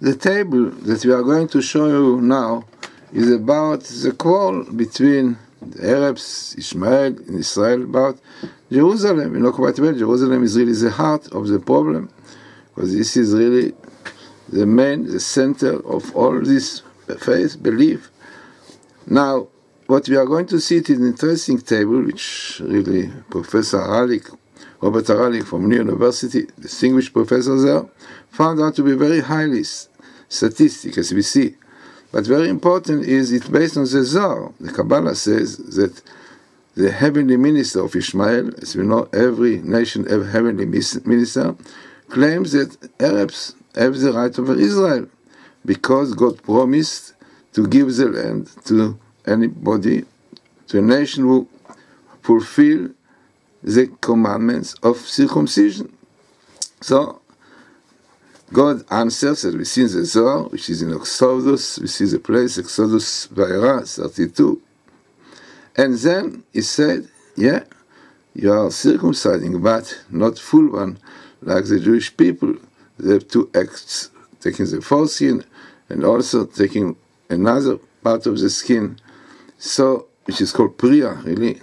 the table that we are going to show you now is about the quarrel between the Arabs, Ishmael, and Israel about Jerusalem. You know quite well, Jerusalem is really the heart of the problem, because this is really the center of all this faith, belief. Now, what we are going to see is an interesting table, which really Professor Robert Haralik from New University, distinguished professor there, found out to be very highly statistic, as we see. But very important is it's based on the Zohar. The Kabbalah says that the heavenly minister of Ishmael, as we know, every nation has a heavenly minister, claims that Arabs have the right over Israel, because God promised to give the land to anybody, to a nation who fulfill the commandments of circumcision. So God answers, as we see in the Zohar, which is in Exodus, we see the place, Exodus Vayera 32. And then he said, yeah, you are circumcising, but not full one, like the Jewish people. They have two acts, taking the foreskin and also taking another part of the skin, so which is called Priya, really.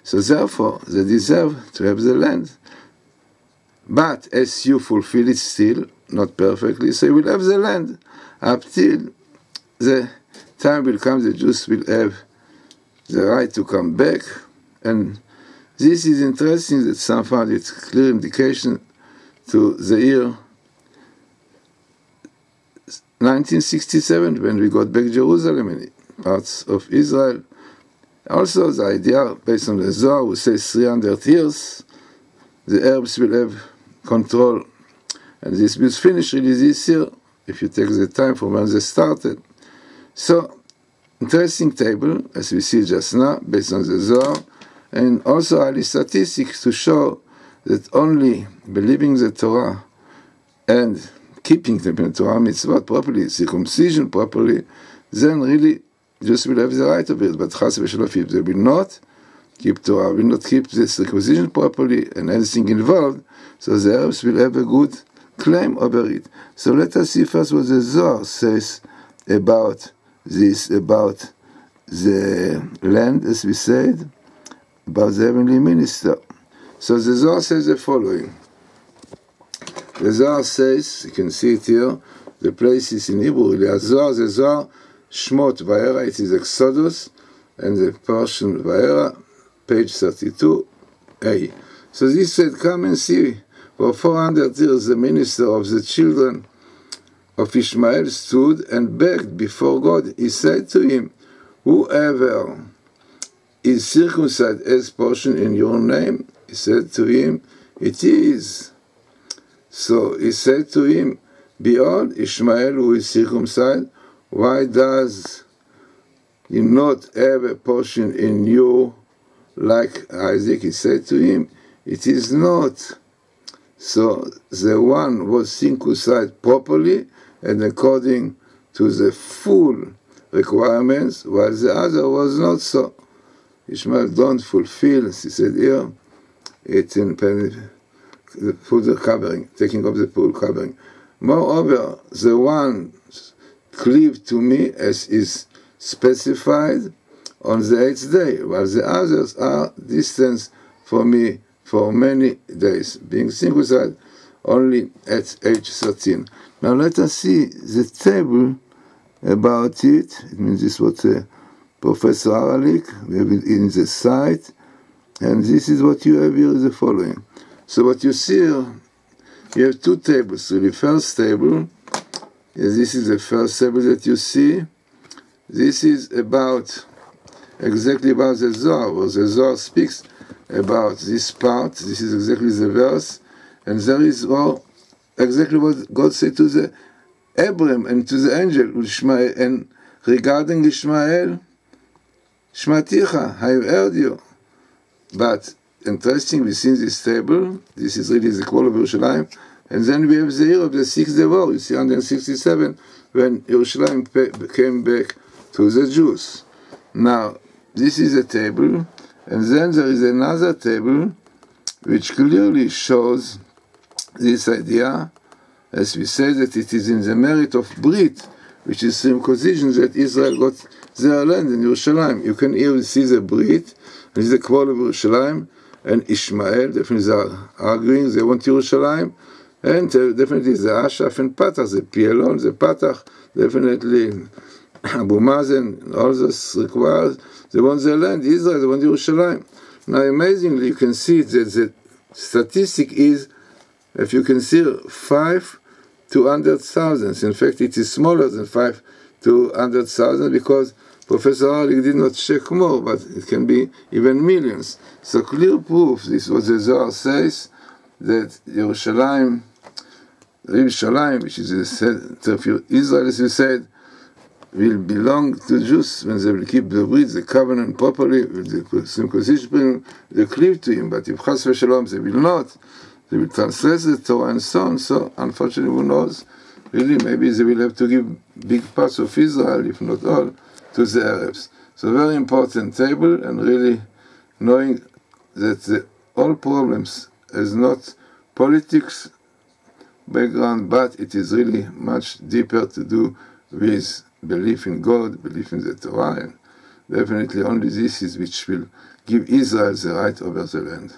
So therefore, they deserve to have the land. But as you fulfill it still, not perfectly, so you will have the land up till the time will come, the Jews will have the right to come back. And this is interesting that some found it's clear indication to the year 1967, when we got back Jerusalem and parts of Israel. Also, the idea based on the Zohar, who says 300 years, the Arabs will have control. And this will finish really this year, if you take the time from when they started. So, interesting table, as we see just now, based on the Zohar, and also highly statistics to show that only believing the Torah and keeping the Torah mitzvot properly, circumcision properly, then really just will have the right of it. But chas v'shalom, if they will not keep Torah, will not keep the circumcision properly and anything involved, so the Arabs will have a good claim over it. So let us see first what the Zohar says about this, about the land, as we said, about the heavenly minister. So the Zohar says the following. The Zohar says, you can see it here, the place is in Hebrew, the Zohar, Shmot Vayera, it is Exodus, and the portion Vayera, page 32a. So this said, come and see, for 400 years the minister of the children of Ishmael stood and begged before God. He said to him, whoever is circumcised as portion in your name, he said to him, it is. So he said to him, behold, Ishmael who is circumcised, why does he not have a portion in you like Isaac? He said to him, it is not. So the one was circumcised properly and according to the full requirements, while the other was not so. Ishmael don't fulfill, he said here, it's in the full covering, taking off the full covering. Moreover, the one cleave to me as is specified on the 8th day, while the others are distant from me for many days, being circumcised only at age 13. Now let us see the table about it. It means this is what Professor Haralik, we have it in the site, and this is what you have here is the following. So what you see here, you have two tables. So the first table, this is the first table that you see. This is exactly about the Zohar, where the Zohar speaks about this part. This is exactly the verse. And there is exactly what God said to the Abraham and to the angel, Ishmael, and regarding Ishmael, Shmaticha, I have heard you. But interesting, we see in this table, this is really the quarrel of Yerushalayim, and then we have the year of the 6th day war, you see 167, when Yerushalayim came back to the Jews. Now, this is a table, and then there is another table which clearly shows this idea as we say that it is in the merit of Brit, which is circumcision, that Israel got their land in Yerushalayim. You can here see the Brit, this is the quarrel of Yerushalayim, and Ishmael, definitely they are arguing, they want Yerushalayim, and definitely the Ashaf and Patach, the Pielon, the Patach, definitely Abu Mazen, all this requires, they want their land, Israel, they want Yerushalayim. Now amazingly, you can see that the statistic is, if you consider 5 to 100,000, in fact it is smaller than 5 to 100,000 because Professor Harlik did not check more, but it can be even millions. So clear proof, this is what the Zohar says, that Yerushalayim, which is the center of Israel, as you said, will belong to Jews when they will keep the brit, the covenant properly, with the circumcision, they cleave to him. But if Chas v'Shalom they will not, they will translate the Torah and so on. So unfortunately, who knows? Really, maybe they will have to give big parts of Israel, if not all, to the Arabs. So very important table, and really knowing that all problems is not politics background, but it is really much deeper to do with belief in God, belief in the Torah, and definitely only this is which will give Israel the right over the land.